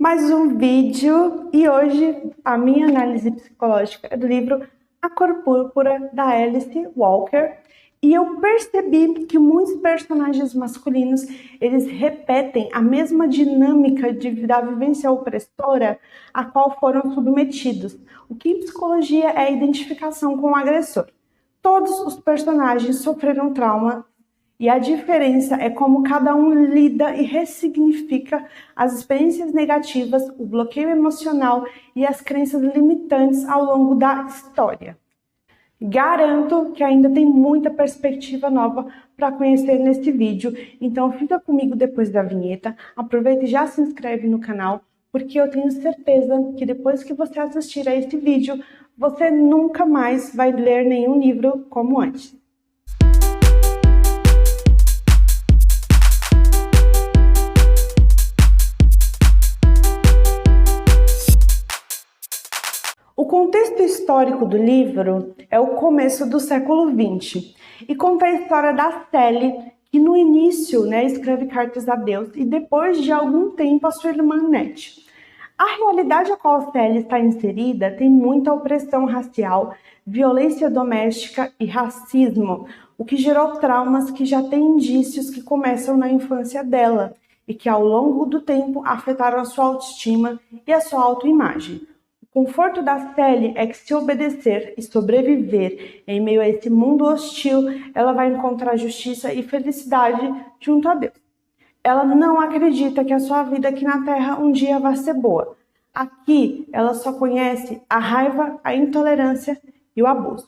mais um vídeo e hoje a minha análise psicológica é do livro A Cor Púrpura, da Alice Walker. E eu percebi que muitos personagens masculinos, eles repetem a mesma dinâmica da vivência opressora a qual foram submetidos. O que em psicologia é a identificação com o agressor. Todos os personagens sofreram trauma e a diferença é como cada um lida e ressignifica as experiências negativas, o bloqueio emocional e as crenças limitantes ao longo da história. Garanto que ainda tem muita perspectiva nova para conhecer nesse vídeo, então fica comigo depois da vinheta, aproveita e já se inscreve no canal, porque eu tenho certeza que depois que você assistir a esse vídeo, você nunca mais vai ler nenhum livro como antes. O contexto histórico do livro é o começo do século XX e conta a história da Sally, que no início escreve cartas a Deus e depois de algum tempo a sua irmã Annette. A realidade a qual Sally está inserida tem muita opressão racial, violência doméstica e racismo, o que gerou traumas que já têm indícios que começam na infância dela e que ao longo do tempo afetaram a sua autoestima e a sua autoimagem. O conforto da Sally é que se obedecer e sobreviver em meio a esse mundo hostil, ela vai encontrar justiça e felicidade junto a Deus. Ela não acredita que a sua vida aqui na Terra um dia vai ser boa. Aqui, ela só conhece a raiva, a intolerância e o abuso,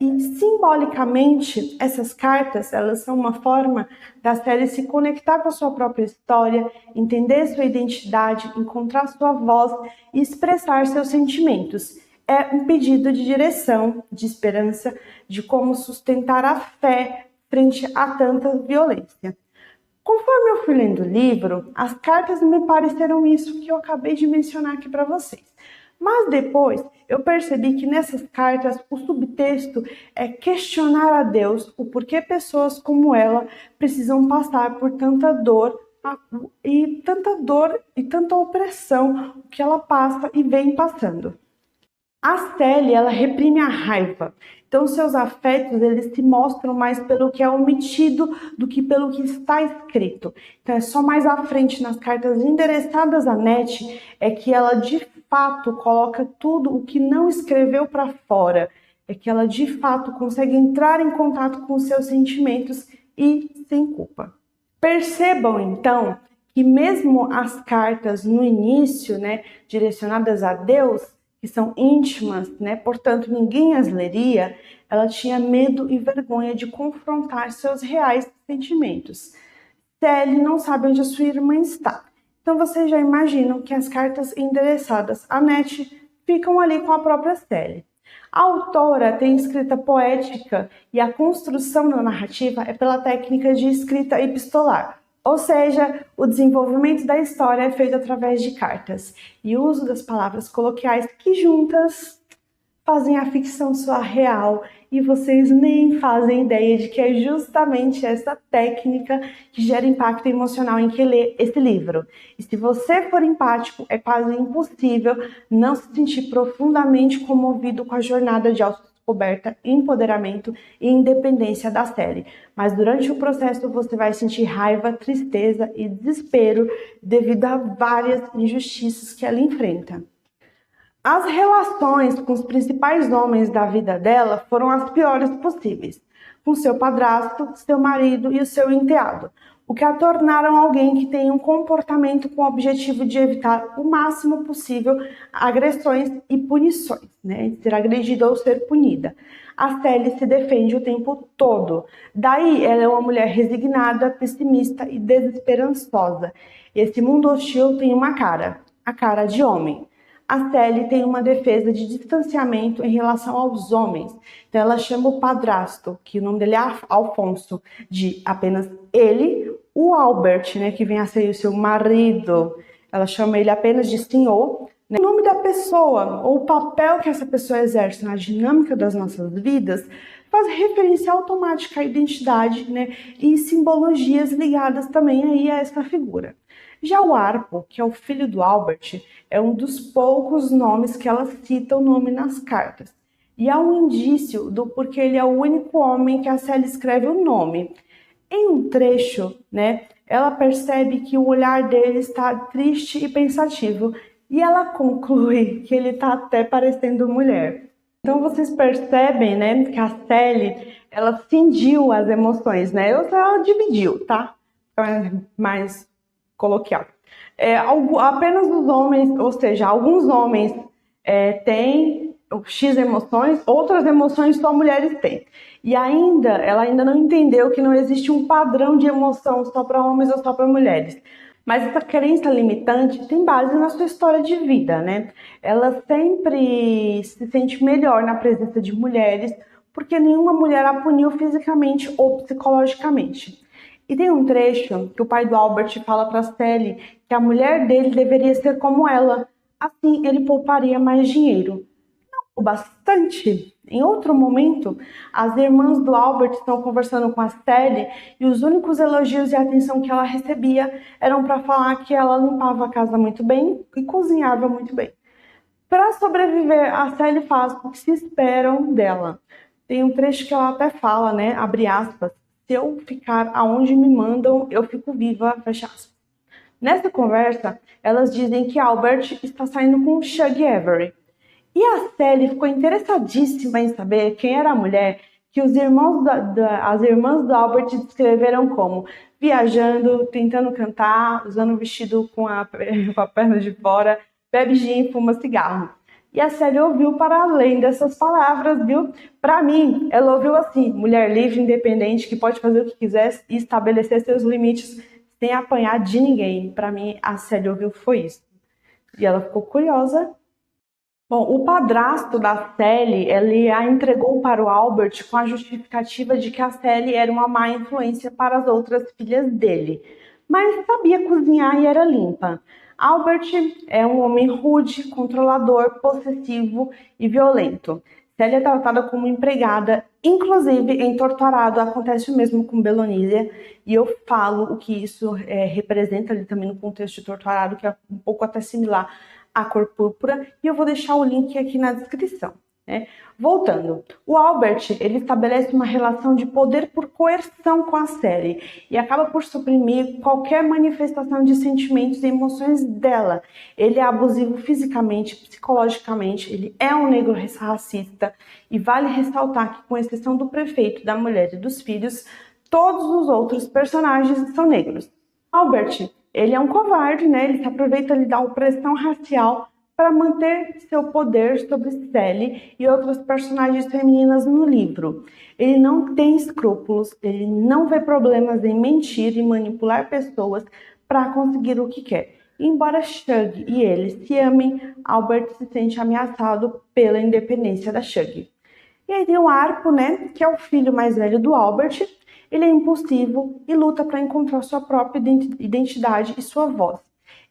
E simbolicamente, essas cartas, elas são uma forma da Sally se conectar com a sua própria história, entender sua identidade, encontrar sua voz e expressar seus sentimentos. É um pedido de direção, de esperança, de como sustentar a fé frente a tanta violência. Conforme eu fui lendo o livro, as cartas me pareceram isso que eu acabei de mencionar aqui para vocês. Mas depois eu percebi que nessas cartas o subtexto é questionar a Deus o porquê pessoas como ela precisam passar por tanta dor e tanta opressão que ela passa e vem passando. A Sally, ela reprime a raiva. Então, seus afetos, eles se mostram mais pelo que é omitido do que pelo que está escrito. Então, é só mais à frente, nas cartas endereçadas a Annette, é que ela, de fato, coloca tudo o que não escreveu para fora. É que ela, de fato, consegue entrar em contato com os seus sentimentos e sem culpa. Percebam, então, que mesmo as cartas no início, direcionadas a Deus, que são íntimas, portanto ninguém as leria, ela tinha medo e vergonha de confrontar seus reais sentimentos. Sally não sabe onde a sua irmã está. Então vocês já imaginam que as cartas endereçadas a Annette ficam ali com a própria Sally. A autora tem escrita poética e a construção da narrativa é pela técnica de escrita epistolar. Ou seja, o desenvolvimento da história é feito através de cartas e o uso das palavras coloquiais que juntas fazem a ficção soar real e vocês nem fazem ideia de que é justamente essa técnica que gera impacto emocional em quem lê esse livro. E se você for empático, é quase impossível não se sentir profundamente comovido com a jornada de autodescoberta, empoderamento e independência da Sally. Mas durante o processo você vai sentir raiva, tristeza e desespero devido a várias injustiças que ela enfrenta. As relações com os principais homens da vida dela foram as piores possíveis, com seu padrasto, seu marido e o seu enteado, o que a tornaram alguém que tem um comportamento com o objetivo de evitar o máximo possível agressões e punições, ser agredida ou ser punida. A Sally se defende o tempo todo, daí ela é uma mulher resignada, pessimista e desesperançosa. Esse mundo hostil tem uma cara, a cara de homem. A Sally tem uma defesa de distanciamento em relação aos homens. Então ela chama o padrasto, que o nome dele é Alfonso, de apenas ele, o Albert, que vem a ser o seu marido. Ela chama ele apenas de senhor. O nome da pessoa, ou o papel que essa pessoa exerce na dinâmica das nossas vidas, faz referência automática à identidade, e simbologias ligadas também aí a essa figura. Já o Arpo, que é o filho do Albert, é um dos poucos nomes que ela cita o nome nas cartas. E há um indício do porquê ele é o único homem que a Sally escreve o nome. Em um trecho, né, ela percebe que o olhar dele está triste e pensativo, e ela conclui que ele está até parecendo mulher. Então vocês percebem, né, que a Sally, ela cindiu as emoções, né? Ela dividiu, tá? Mais coloquial. Apenas os homens, ou seja, alguns homens têm X emoções, outras emoções só mulheres têm. E ela ainda não entendeu que não existe um padrão de emoção só para homens ou só para mulheres. Mas essa crença limitante tem base na sua história de vida, né? Ela sempre se sente melhor na presença de mulheres, porque nenhuma mulher a puniu fisicamente ou psicologicamente. E tem um trecho que o pai do Albert fala para Sally que a mulher dele deveria ser como ela, assim ele pouparia mais dinheiro. Não, bastante. Em outro momento, as irmãs do Albert estão conversando com a Sally e os únicos elogios e atenção que ela recebia eram para falar que ela limpava a casa muito bem e cozinhava muito bem. Para sobreviver, a Sally faz o que se esperam dela. Tem um trecho que ela até fala, né, abre aspas, se eu ficar aonde me mandam, eu fico viva, fecha aspas. Nessa conversa, elas dizem que Albert está saindo com Shug Avery. E a Sally ficou interessadíssima em saber quem era a mulher que as irmãs do Albert descreveram como viajando, tentando cantar, usando um vestido com a perna de fora, bebe gin, fuma cigarro. E a Sally ouviu para além dessas palavras, viu? Para mim, ela ouviu assim, mulher livre, independente, que pode fazer o que quiser e estabelecer seus limites sem apanhar de ninguém. Para mim, a Sally ouviu foi isso. E ela ficou curiosa. Bom, o padrasto da Sally, ele a entregou para o Albert com a justificativa de que a Sally era uma má influência para as outras filhas dele, mas sabia cozinhar e era limpa. Albert é um homem rude, controlador, possessivo e violento. Sally é tratada como empregada, inclusive em Torturado acontece o mesmo com Belonísia, e eu falo o que isso representa ali também no contexto de Torturado, que é um pouco até similar à Cor Púrpura, e eu vou deixar o link aqui na descrição. Né? Voltando, o Albert ele estabelece uma relação de poder por coerção com a Sally e acaba por suprimir qualquer manifestação de sentimentos e emoções dela. Ele é abusivo fisicamente, psicologicamente, ele é um negro racista e vale ressaltar que, com exceção do prefeito, da mulher e dos filhos, todos os outros personagens são negros. Albert, ele é um covarde, né? Ele se aproveita da opressão racial para manter seu poder sobre Sally e outras personagens femininas no livro. Ele não tem escrúpulos, ele não vê problemas em mentir e manipular pessoas para conseguir o que quer. Embora Shug e ele se amem, Albert se sente ameaçado pela independência da Shug. E aí tem o Arpo, né, que é o filho mais velho do Albert. Ele é impulsivo e luta para encontrar sua própria identidade e sua voz.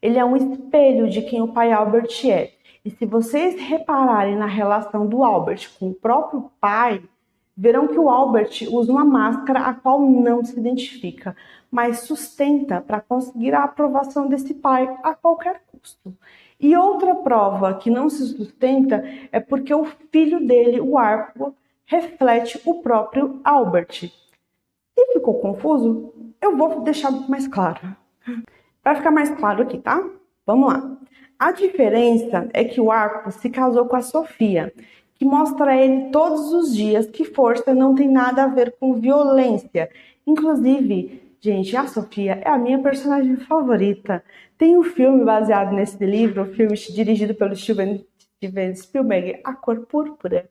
Ele é um espelho de quem o pai Albert é. E se vocês repararem na relação do Albert com o próprio pai, verão que o Albert usa uma máscara a qual não se identifica, mas sustenta para conseguir a aprovação desse pai a qualquer custo. E outra prova que não se sustenta é porque o filho dele, o Arpo, reflete o próprio Albert. Se ficou confuso, eu vou deixar mais claro. Vai ficar mais claro aqui, tá? Vamos lá. A diferença é que o Arpo se casou com a Sofia, que mostra a ele todos os dias que força não tem nada a ver com violência. Inclusive, gente, a Sofia é a minha personagem favorita. Tem um filme baseado nesse livro, um filme dirigido pelo Steven Spielberg, A Cor Púrpura,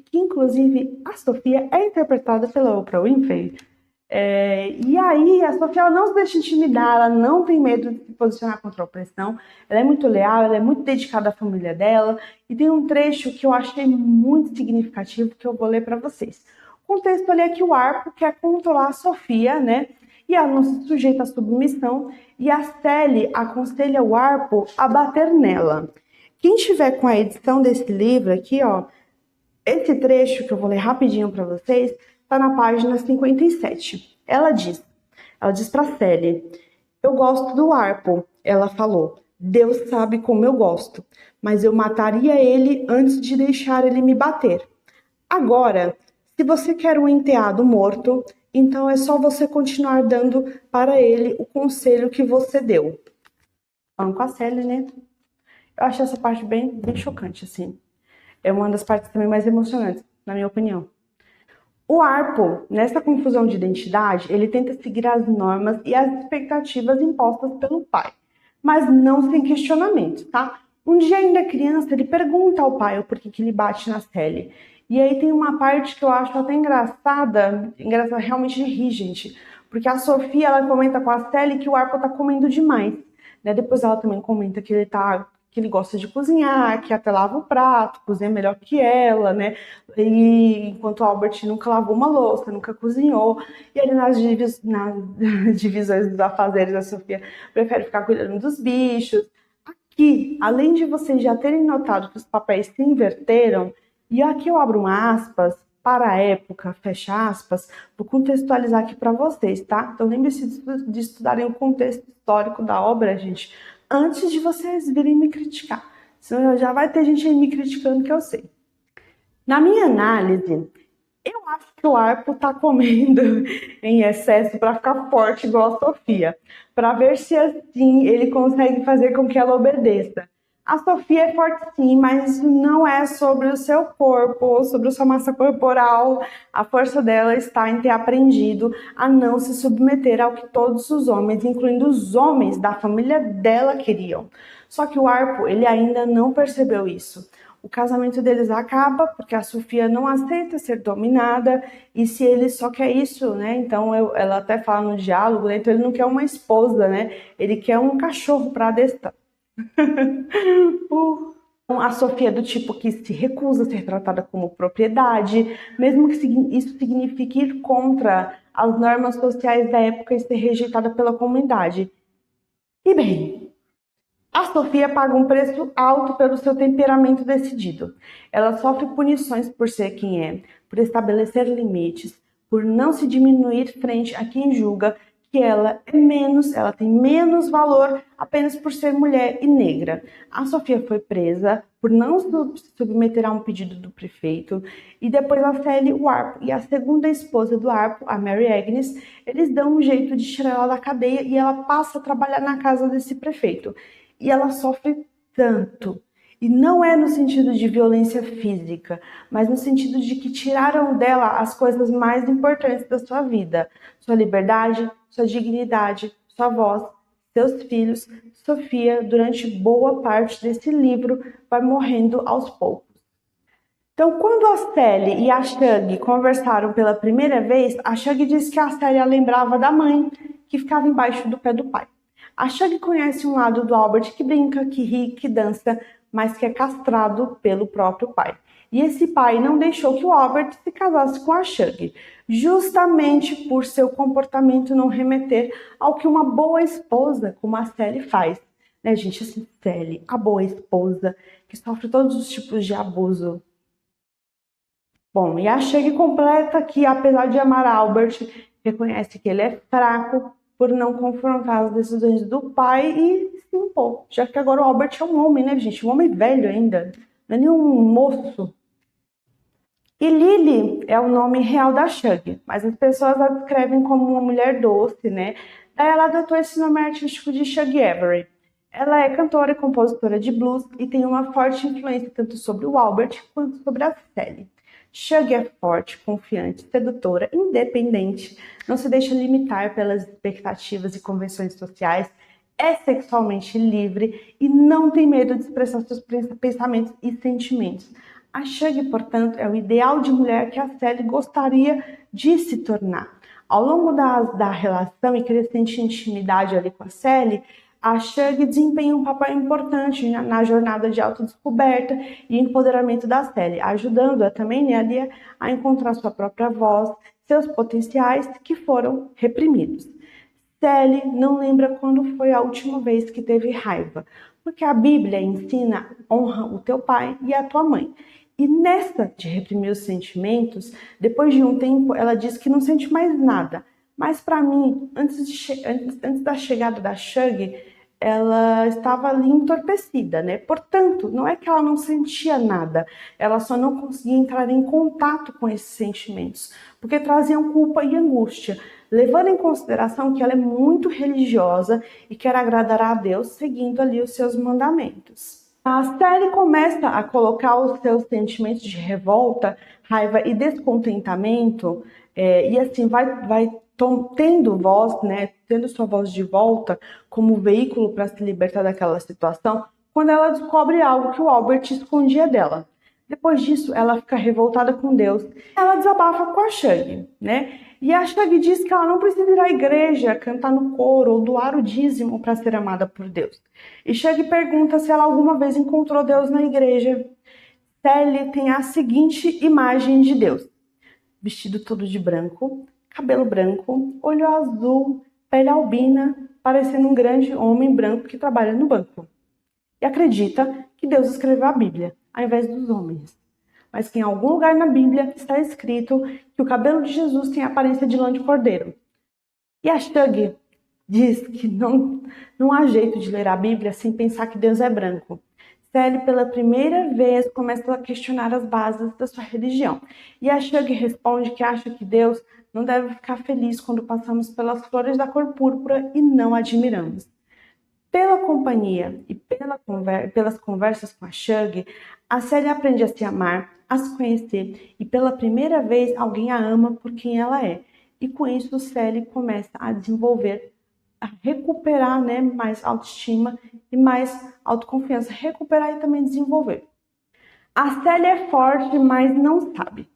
que inclusive a Sofia é interpretada pela Oprah Winfrey. E aí a Sofia ela não se deixa intimidar, ela não tem medo de se posicionar contra a opressão, ela é muito leal, ela é muito dedicada à família dela, e tem um trecho que eu achei muito significativo que eu vou ler para vocês. O contexto ali é que o Arpo quer controlar a Sofia, né? E ela não se sujeita à submissão, e a Sally aconselha o Arpo a bater nela. Quem tiver com a edição desse livro aqui, ó, esse trecho que eu vou ler rapidinho para vocês, está na página 57. Ela diz para Sally, eu gosto do Arpo, ela falou: Deus sabe como eu gosto, mas eu mataria ele antes de deixar ele me bater. Agora, se você quer um enteado morto, então é só você continuar dando para ele o conselho que você deu. Falando com a Sally, né? Eu acho essa parte bem chocante, assim. É uma das partes também mais emocionantes, na minha opinião. O Arpo, nessa confusão de identidade, ele tenta seguir as normas e as expectativas impostas pelo pai, mas não sem questionamento, tá? Um dia ainda criança, ele pergunta ao pai o porquê que ele bate na Sally. E aí tem uma parte que eu acho até engraçada realmente de rir, gente. Porque a Sofia, ela comenta com a Sally que o Arpo tá comendo demais, né? Depois ela também comenta que ele gosta de cozinhar, que até lava o prato, cozinha melhor que ela, né? E enquanto o Albert nunca lavou uma louça, nunca cozinhou. E ele nas divisões dos afazeres, a Sofia prefere ficar cuidando dos bichos. Aqui, além de vocês já terem notado que os papéis se inverteram, e aqui eu abro aspas, para a época, fecha aspas, vou contextualizar aqui para vocês, tá? Então lembre-se de estudarem o contexto histórico da obra, gente, antes de vocês virem me criticar. Senão já vai ter gente aí me criticando que eu sei. Na minha análise, eu acho que o Arpo tá comendo em excesso para ficar forte igual a Sofia, para ver se assim ele consegue fazer com que ela obedeça. A Sofia é forte sim, mas não é sobre o seu corpo ou sobre a sua massa corporal. A força dela está em ter aprendido a não se submeter ao que todos os homens, incluindo os homens da família dela, queriam. Só que o Arpo, ele ainda não percebeu isso. O casamento deles acaba porque a Sofia não aceita ser dominada, e se ele só quer isso, né? Então ela até fala no diálogo, né? Então ele não quer uma esposa, né? Ele quer um cachorro para adestrar. A Sofia é do tipo que se recusa a ser tratada como propriedade, mesmo que isso signifique ir contra as normas sociais da época e ser rejeitada pela comunidade. E bem, a Sofia paga um preço alto pelo seu temperamento decidido. Ela sofre punições por ser quem é, por estabelecer limites, por não se diminuir frente a quem julga que ela tem menos valor apenas por ser mulher e negra. A Sofia foi presa por não se submeter a um pedido do prefeito, e depois a Sally, o Arpo e a segunda esposa do Arpo, a Mary Agnes, eles dão um jeito de tirar ela da cadeia e ela passa a trabalhar na casa desse prefeito. E ela sofre tanto. E não é no sentido de violência física, mas no sentido de que tiraram dela as coisas mais importantes da sua vida: sua liberdade, sua dignidade, sua voz, seus filhos. Sofia, durante boa parte desse livro, vai morrendo aos poucos. Então, quando a Sally e a Shug conversaram pela primeira vez, a Shug disse que a Sally a lembrava da mãe, que ficava embaixo do pé do pai. A Shug conhece um lado do Albert que brinca, que ri, que dança, mas que é castrado pelo próprio pai. E esse pai não deixou que o Albert se casasse com a Shug, justamente por seu comportamento não remeter ao que uma boa esposa como a Sally faz. Né, gente? Assim, Sally, a boa esposa, que sofre todos os tipos de abuso. Bom, e a Shug completa que, apesar de amar Albert, reconhece que ele é fraco por não confrontar as decisões do pai e se impor. Já que agora o Albert é um homem, né, gente? Um homem velho ainda, não é nenhum moço. E Lily é o nome real da Shug, mas as pessoas a descrevem como uma mulher doce, né? Daí ela adotou esse nome artístico de Shug Avery. Ela é cantora e compositora de blues e tem uma forte influência tanto sobre o Albert quanto sobre a Sally. Shug é forte, confiante, sedutora, independente, não se deixa limitar pelas expectativas e convenções sociais, é sexualmente livre e não tem medo de expressar seus pensamentos e sentimentos. A Shug, portanto, é o ideal de mulher que a Sally gostaria de se tornar. Ao longo da relação e crescente intimidade ali com a Sally, a Shug desempenha um papel importante na jornada de autodescoberta e empoderamento da Sally, ajudando-a também ali a encontrar sua própria voz, seus potenciais que foram reprimidos. Sally não lembra quando foi a última vez que teve raiva, porque a Bíblia ensina: honra o teu pai e a tua mãe. E nessa de reprimir os sentimentos, depois de um tempo, ela diz que não sente mais nada. Mas para mim, antes da chegada da Shug, ela estava ali entorpecida, né? Portanto, não é que ela não sentia nada, ela só não conseguia entrar em contato com esses sentimentos, porque traziam culpa e angústia, levando em consideração que ela é muito religiosa e quer agradar a Deus, seguindo ali os seus mandamentos. A série começa a colocar os seus sentimentos de revolta, raiva e descontentamento, e assim vai tendo voz, né, tendo sua voz de volta como veículo para se libertar daquela situação, quando ela descobre algo que o Albert escondia dela. Depois disso, ela fica revoltada com Deus. Ela desabafa com a Shug, né? E a Shug diz que ela não precisa ir à igreja, cantar no coro ou doar o dízimo para ser amada por Deus. E Shug pergunta se ela alguma vez encontrou Deus na igreja. Sally tem a seguinte imagem de Deus: vestido todo de branco, cabelo branco, olho azul, pele albina, parecendo um grande homem branco que trabalha no banco. E acredita que Deus escreveu a Bíblia, ao invés dos homens. Mas que em algum lugar na Bíblia está escrito que o cabelo de Jesus tem a aparência de lã de cordeiro. E a Shug diz que não há jeito de ler a Bíblia sem pensar que Deus é branco. Sally, pela primeira vez, começa a questionar as bases da sua religião. E a Shug responde que acha que Deus não deve ficar feliz quando passamos pelas flores da cor púrpura e não admiramos. Pela companhia e pelas conversas com a Shug, a Sally aprende a se amar, a se conhecer e pela primeira vez alguém a ama por quem ela é. E com isso, Sally começa a desenvolver, a recuperar, né, mais autoestima e mais autoconfiança. Recuperar e também desenvolver. A Sally é forte, mas não sabe.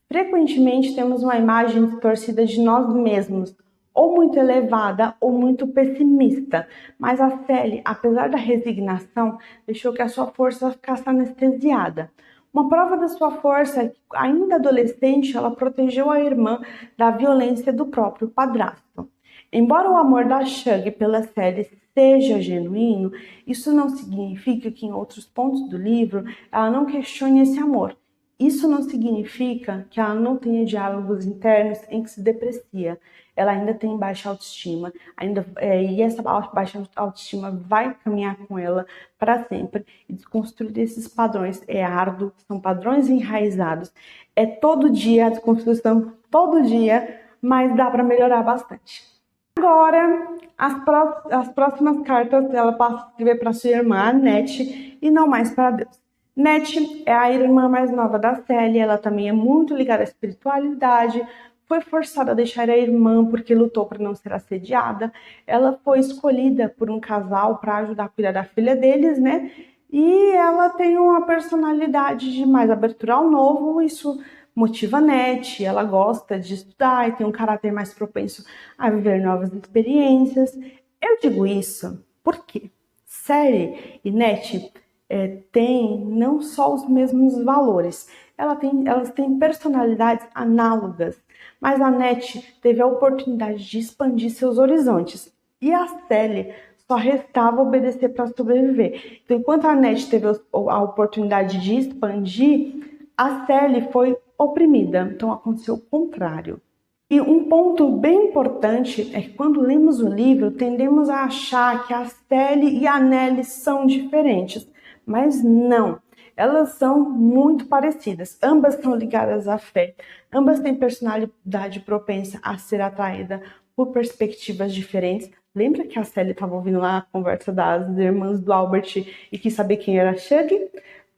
Frequentemente temos uma imagem distorcida de nós mesmos, ou muito elevada ou muito pessimista. Mas a Sally, apesar da resignação, deixou que a sua força ficasse anestesiada. Uma prova da sua força é que, ainda adolescente, ela protegeu a irmã da violência do próprio padrasto. Embora o amor da Shug pela Sally seja genuíno, isso não significa que em outros pontos do livro ela não questione esse amor. Isso não significa que ela não tenha diálogos internos em que se deprecia. Ela ainda tem baixa autoestima, e essa baixa autoestima vai caminhar com ela para sempre. E desconstruir esses padrões é árduo, são padrões enraizados. É todo dia, a desconstrução todo dia, mas dá para melhorar bastante. Agora, as próximas cartas ela passa a escrever para sua irmã, Annette, e não mais para Deus. Annette é a irmã mais nova da Sally, ela também é muito ligada à espiritualidade, foi forçada a deixar a irmã porque lutou para não ser assediada. Ela foi escolhida por um casal para ajudar a cuidar da filha deles, né? E ela tem uma personalidade de mais abertura ao novo, isso motiva a Annette, ela gosta de estudar e tem um caráter mais propenso a viver novas experiências. Eu digo isso porque Sally e Annette têm não só os mesmos valores, elas têm personalidades análogas, mas a Annette teve a oportunidade de expandir seus horizontes e a Sally só restava obedecer para sobreviver. Então, enquanto a Annette teve a oportunidade de expandir, a Sally foi oprimida. Então, aconteceu o contrário. E um ponto bem importante é que quando lemos o livro, tendemos a achar que a Sally e a Nellie são diferentes. Mas não, elas são muito parecidas. Ambas são ligadas à fé. Ambas têm personalidade propensa a ser atraída por perspectivas diferentes. Lembra que a Sally estava ouvindo lá a conversa das irmãs do Albert e quis saber quem era a Shug?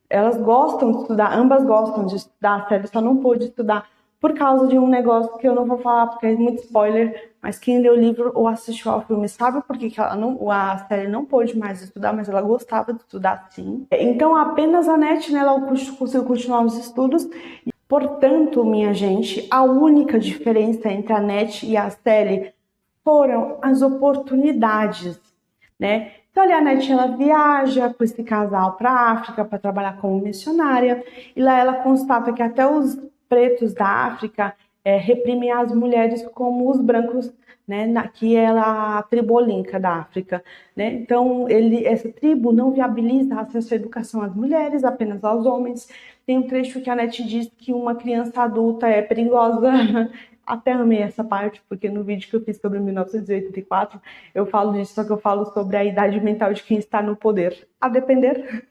Elas gostam de estudar, ambas gostam de estudar. A Sally só não pôde estudar por causa de um negócio que eu não vou falar porque é muito spoiler, mas quem leu o livro ou assistiu ao filme sabe por que a Sally não pôde mais estudar, mas ela gostava de estudar sim. Então apenas a Annette, né, ela conseguiu continuar os estudos. Portanto, minha gente, a única diferença entre a Annette e a Sally foram as oportunidades, né? Então, ali a Annette, ela viaja com esse casal para a África para trabalhar como missionária, e lá ela constata que até os pretos da África reprimem as mulheres como os brancos, né, que é a tribo Olinca da África, né? Então, essa tribo não viabiliza acesso à educação às mulheres, apenas aos homens. Tem um trecho que a Annette diz que uma criança adulta é perigosa até amei essa parte, porque no vídeo que eu fiz sobre 1984, eu falo disso, só que eu falo sobre a idade mental de quem está no poder. A depender.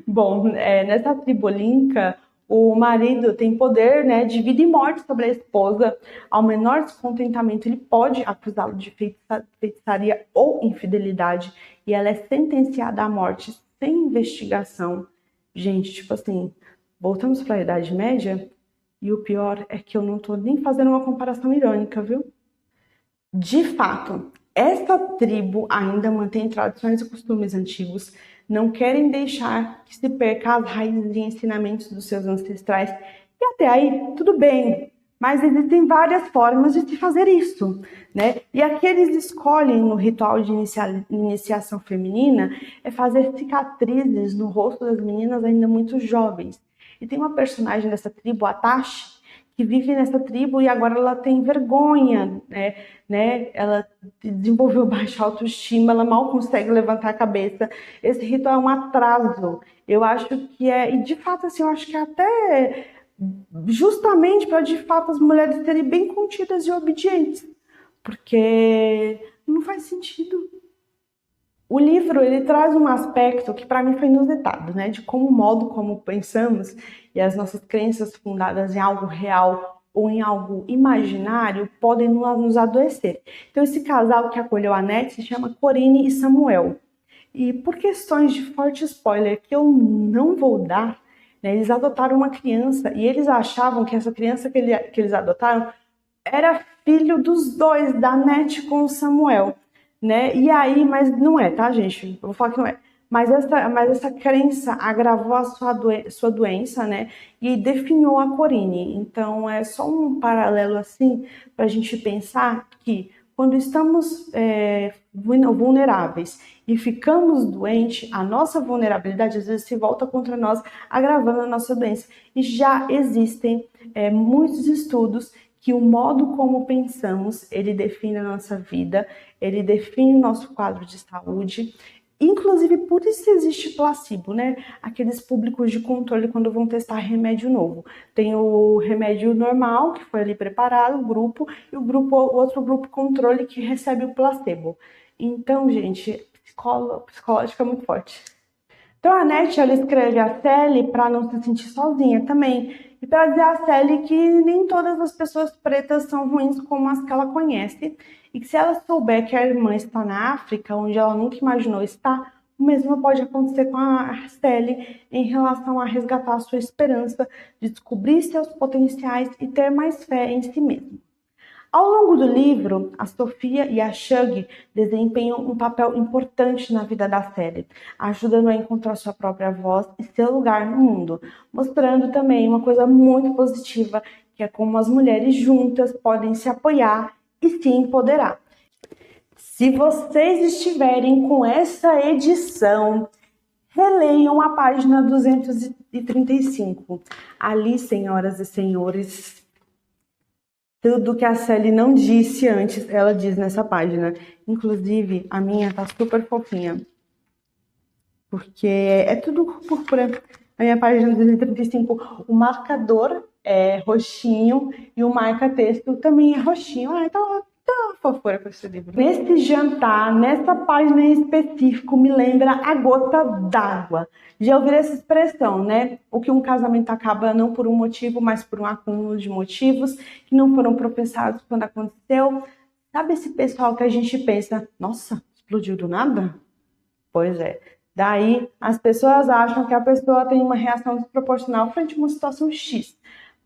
Bom, nessa tribo Linca, o marido tem poder, né, de vida e morte sobre a esposa. Ao menor descontentamento, ele pode acusá-lo de feitiçaria ou infidelidade, e ela é sentenciada à morte sem investigação. Gente, tipo assim, voltamos para a Idade Média, e o pior é que eu não tô nem fazendo uma comparação irônica, viu? De fato, essa tribo ainda mantém tradições e costumes antigos, não querem deixar que se perca as raízes e ensinamentos dos seus ancestrais. E até aí, tudo bem, mas existem várias formas de se fazer isso, né? E aqui eles escolhem no ritual de iniciação feminina fazer cicatrizes no rosto das meninas ainda muito jovens. E tem uma personagem dessa tribo, a Tashi, que vive nessa tribo e agora ela tem vergonha, né? Ela desenvolveu baixa autoestima, ela mal consegue levantar a cabeça. Esse ritual é um atraso. Eu acho que e de fato, assim, eu acho que até justamente para, de fato, as mulheres serem bem contidas e obedientes, porque não faz sentido. O livro, ele traz um aspecto que para mim foi inusitado, né? De como o modo como pensamos e as nossas crenças fundadas em algo real ou em algo imaginário podem nos adoecer. Então, esse casal que acolheu a Annette se chama Corinne e Samuel. E por questões de forte spoiler que eu não vou dar, né, eles adotaram uma criança e eles achavam que essa criança que eles adotaram era filho dos dois, da Annette com o Samuel. Né? E aí, mas não é, tá, gente? Eu vou falar que não é. Mas essa crença agravou a sua doença, né? E definhou a Corinne. Então, é só um paralelo assim para a gente pensar que quando estamos vulneráveis e ficamos doentes, a nossa vulnerabilidade às vezes se volta contra nós, agravando a nossa doença. E já existem muitos estudos que o modo como pensamos, ele define a nossa vida, ele define o nosso quadro de saúde. Inclusive, por isso existe placebo, né? Aqueles públicos de controle quando vão testar remédio novo. Tem o remédio normal, que foi ali preparado, o grupo, e o outro grupo controle que recebe o placebo. Então, gente, psicológica é muito forte. Então, a Annette, ela escreve a Sally para não se sentir sozinha também. E para dizer a Sally que nem todas as pessoas pretas são ruins como as que ela conhece. E que se ela souber que a irmã está na África, onde ela nunca imaginou estar, o mesmo pode acontecer com a Sally em relação a resgatar a sua esperança de descobrir seus potenciais e ter mais fé em si mesma. Ao longo do livro, a Sofia e a Shug desempenham um papel importante na vida da Sally, ajudando a encontrar sua própria voz e seu lugar no mundo, mostrando também uma coisa muito positiva, que é como as mulheres juntas podem se apoiar e se empoderar. Se vocês estiverem com essa edição, releiam a página 235. Ali, senhoras e senhores, tudo que a Sally não disse antes, ela diz nessa página. Inclusive, a minha tá super fofinha. Porque é tudo púrpura. A minha página 235, o marcador é roxinho e o marca-texto também é roxinho. Ai, tá fofura com esse livro. Nesse jantar, nessa página em específico, me lembra a gota d'água. Já ouviram essa expressão, né? O que um casamento acaba não por um motivo, mas por um acúmulo de motivos que não foram professados quando aconteceu. Sabe esse pessoal que a gente pensa, nossa, explodiu do nada? Pois é. Daí, as pessoas acham que a pessoa tem uma reação desproporcional frente a uma situação X.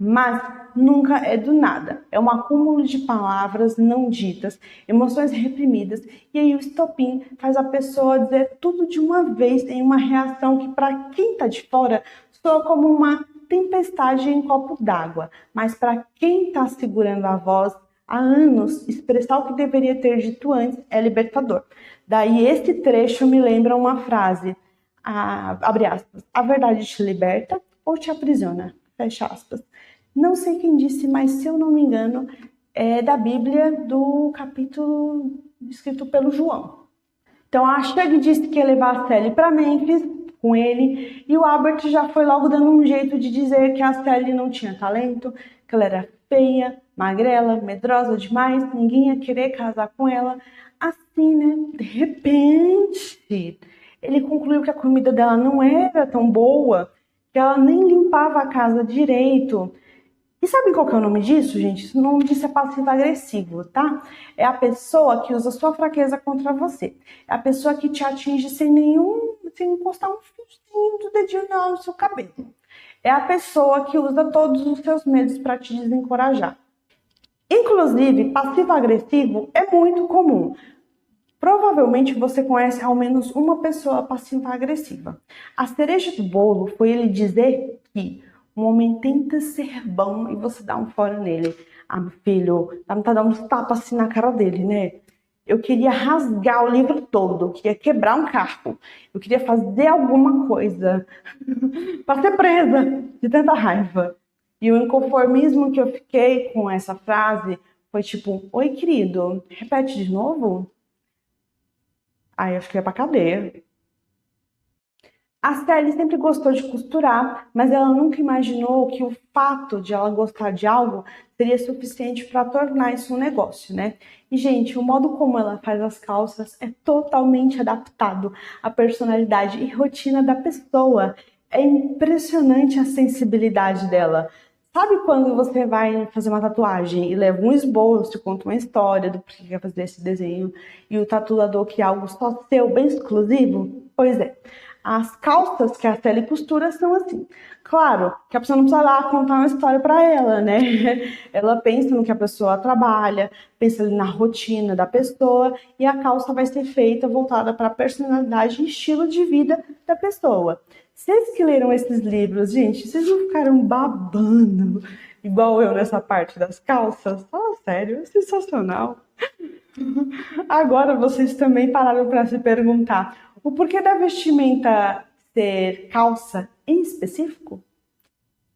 Mas nunca é do nada. É um acúmulo de palavras não ditas, emoções reprimidas, e aí o estopim faz a pessoa dizer tudo de uma vez em uma reação que, para quem está de fora, soa como uma tempestade em copo d'água. Mas para quem está segurando a voz há anos, expressar o que deveria ter dito antes é libertador. Daí esse trecho me lembra uma frase, abre aspas, a verdade te liberta ou te aprisiona, fecha aspas. Não sei quem disse, mas se eu não me engano, é da Bíblia, do capítulo escrito pelo João. Então a Shug disse que ia levar a Sally para Memphis com ele, e o Albert já foi logo dando um jeito de dizer que a Sally não tinha talento, que ela era feia, magrela, medrosa demais, ninguém ia querer casar com ela. Assim, né? De repente, ele concluiu que a comida dela não era tão boa, que ela nem limpava a casa direito. E sabe qual que é o nome disso, gente? O nome disso é passivo-agressivo, tá? É a pessoa que usa sua fraqueza contra você. É a pessoa que te atinge sem encostar um fiozinho do dedinho no seu cabelo. É a pessoa que usa todos os seus medos para te desencorajar. Inclusive, passivo-agressivo é muito comum. Provavelmente você conhece ao menos uma pessoa passiva-agressiva. A cereja do bolo foi ele dizer que um homem tenta ser bom e você dá um fora nele. Ah, meu filho, tá dando uns tapas assim na cara dele, né? Eu queria rasgar o livro todo, eu queria quebrar um carro, eu queria fazer alguma coisa para ser presa de tanta raiva. E o inconformismo que eu fiquei com essa frase foi tipo, oi querido, repete de novo? Aí eu fiquei pra cadeia. A Sally sempre gostou de costurar, mas ela nunca imaginou que o fato de ela gostar de algo seria suficiente para tornar isso um negócio, né? E, gente, o modo como ela faz as calças é totalmente adaptado à personalidade e rotina da pessoa. É impressionante a sensibilidade dela. Sabe quando você vai fazer uma tatuagem e leva um esboço, conta uma história do porquê quer fazer esse desenho e o tatuador quer algo só seu, bem exclusivo? Pois é. As calças que a Sally costura são assim. Claro que a pessoa não precisa lá contar uma história para ela, né? Ela pensa no que a pessoa trabalha, pensa ali na rotina da pessoa e a calça vai ser feita voltada para a personalidade e estilo de vida da pessoa. Vocês que leram esses livros, gente, vocês não ficaram babando igual eu nessa parte das calças? Fala sério, é sensacional. Agora vocês também pararam para se perguntar o porquê da vestimenta ser calça em específico?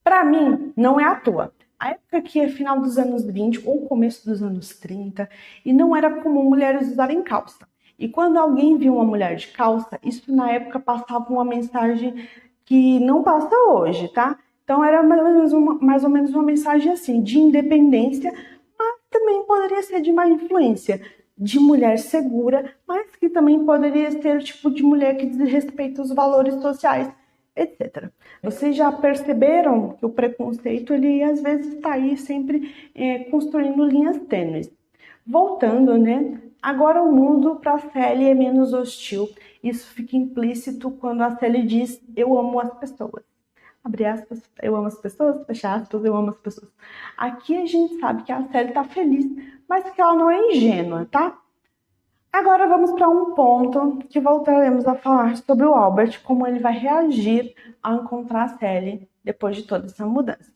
Para mim, não é à toa. A época que é final dos anos 20 ou começo dos anos 30 e não era comum mulheres usarem calça. E quando alguém viu uma mulher de calça, isso na época passava uma mensagem que não passa hoje, tá? Então era mais ou menos uma mensagem assim, de independência, mas também poderia ser de má influência, de mulher segura, mas que também poderia ser o tipo de mulher que desrespeita os valores sociais, etc. Vocês já perceberam que o preconceito, ele às vezes está aí sempre construindo linhas tênues. Voltando, né? Agora o mundo para a Sally é menos hostil. Isso fica implícito quando a Sally diz, eu amo as pessoas. Abre aspas, eu amo as pessoas, fecha aspas, eu amo as pessoas. Aqui a gente sabe que a Sally tá feliz, mas que ela não é ingênua, tá? Agora vamos para um ponto que voltaremos a falar sobre o Albert, como ele vai reagir ao encontrar a Sally depois de toda essa mudança.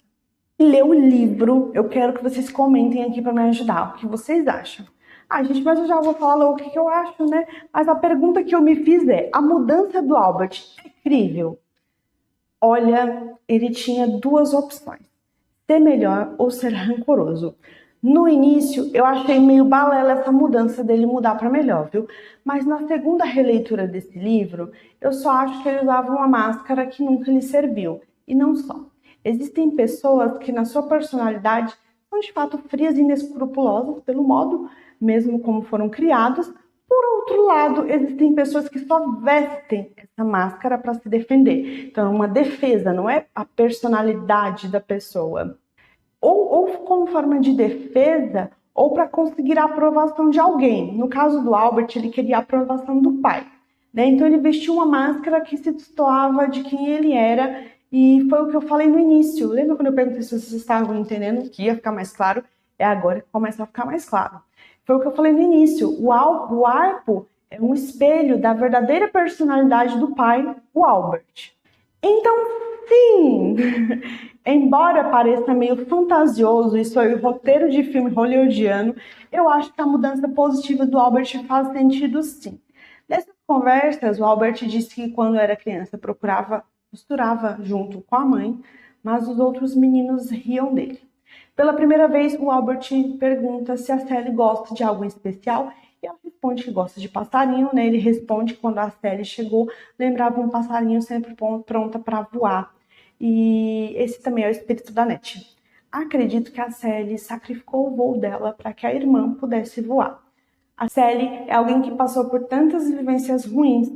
E ler o livro, eu quero que vocês comentem aqui para me ajudar, o que vocês acham. Ah, gente, mas eu já vou falar logo o que eu acho, né? Mas a pergunta que eu me fiz é, a mudança do Albert é crível? Olha, ele tinha duas opções, ser melhor ou ser rancoroso. No início, eu achei meio balela essa mudança dele mudar para melhor, viu? Mas na segunda releitura desse livro, eu só acho que ele usava uma máscara que nunca lhe serviu. E não só. Existem pessoas que, na sua personalidade, são de fato frias e inescrupulosas pelo modo mesmo como foram criados. Por outro lado, existem pessoas que só vestem essa máscara para se defender. Então, é uma defesa, não é a personalidade da pessoa. Ou como forma de defesa, ou para conseguir a aprovação de alguém. No caso do Albert, ele queria a aprovação do pai, né? Então ele vestiu uma máscara que se destoava de quem ele era, e foi o que eu falei no início. Lembra quando eu perguntei se vocês estavam entendendo que ia ficar mais claro? É agora que começa a ficar mais claro. Foi o que eu falei no início. O Arpo é um espelho da verdadeira personalidade do pai, o Albert. Então, sim, embora pareça meio fantasioso, isso aí, o roteiro de filme hollywoodiano, eu acho que a mudança positiva do Albert faz sentido sim. Nessas conversas, o Albert disse que quando era criança costurava junto com a mãe, mas os outros meninos riam dele. Pela primeira vez, o Albert pergunta se a Sally gosta de algo especial e ela responde que gosta de passarinho, né? Ele responde que quando a Sally chegou, lembrava um passarinho sempre pronta para voar. E esse também é o espírito da Net. Acredito que a Sally sacrificou o voo dela para que a irmã pudesse voar. A Sally é alguém que passou por tantas vivências ruins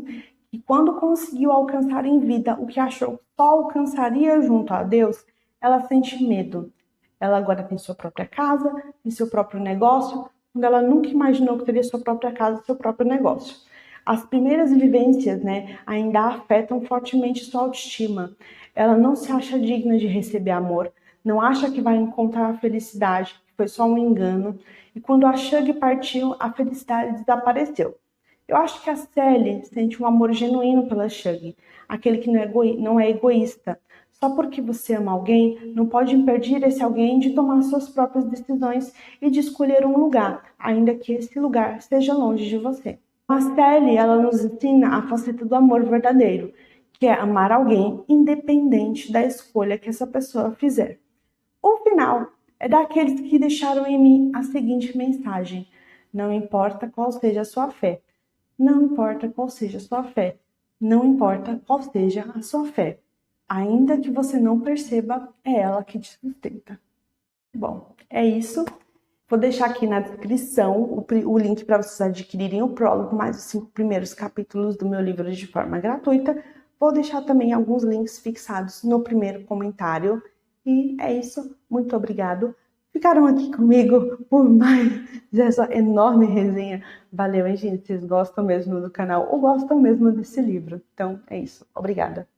que quando conseguiu alcançar em vida o que achou que só alcançaria junto a Deus, ela sente medo. Ela agora tem sua própria casa, tem seu próprio negócio, quando ela nunca imaginou que teria sua própria casa, seu próprio negócio. As primeiras vivências, ainda afetam fortemente sua autoestima. Ela não se acha digna de receber amor, não acha que vai encontrar a felicidade, que foi só um engano, e quando a Shug partiu, a felicidade desapareceu. Eu acho que a Sally sente um amor genuíno pela Shug, aquele que não é egoísta. Só porque você ama alguém, não pode impedir esse alguém de tomar suas próprias decisões e de escolher um lugar, ainda que esse lugar esteja longe de você. A Sally, ela nos ensina a faceta do amor verdadeiro, que é amar alguém independente da escolha que essa pessoa fizer. O final é daqueles que deixaram em mim a seguinte mensagem: não importa qual seja a sua fé, não importa qual seja a sua fé, não importa qual seja a sua fé, ainda que você não perceba, é ela que te sustenta. Bom, é isso. Vou deixar aqui na descrição o link para vocês adquirirem o prólogo, mais os 5 primeiros capítulos do meu livro de forma gratuita. Vou deixar também alguns links fixados no primeiro comentário. E é isso. Muito obrigado. Ficaram aqui comigo por mais dessa enorme resenha. Valeu, hein, gente? Vocês gostam mesmo do canal ou gostam mesmo desse livro? Então, é isso. Obrigada.